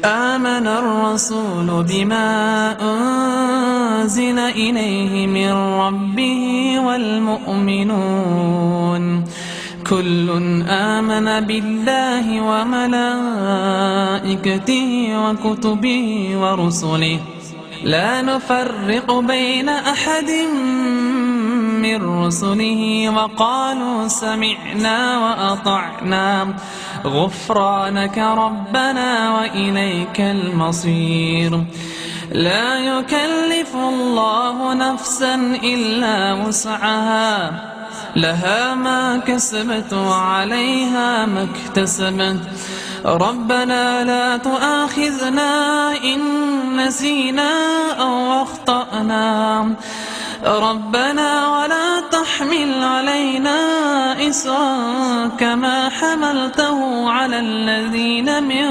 آمن الرسول بما أنزل إليه من ربه والمؤمنون كل آمن بالله وملائكته وكتبه ورسله لا نفرق بين أحد من رسله وقالوا سمعنا وأطعنا غفرانك ربنا وإليك المصير. لا يكلف الله نفسا إلا وسعها لها ما كسبت وعليها ما اكتسبت ربنا لا تؤاخذنا إن نسينا أو أخطأنا ربنا ولا تحمل علينا إصرا كما حملته على الذين من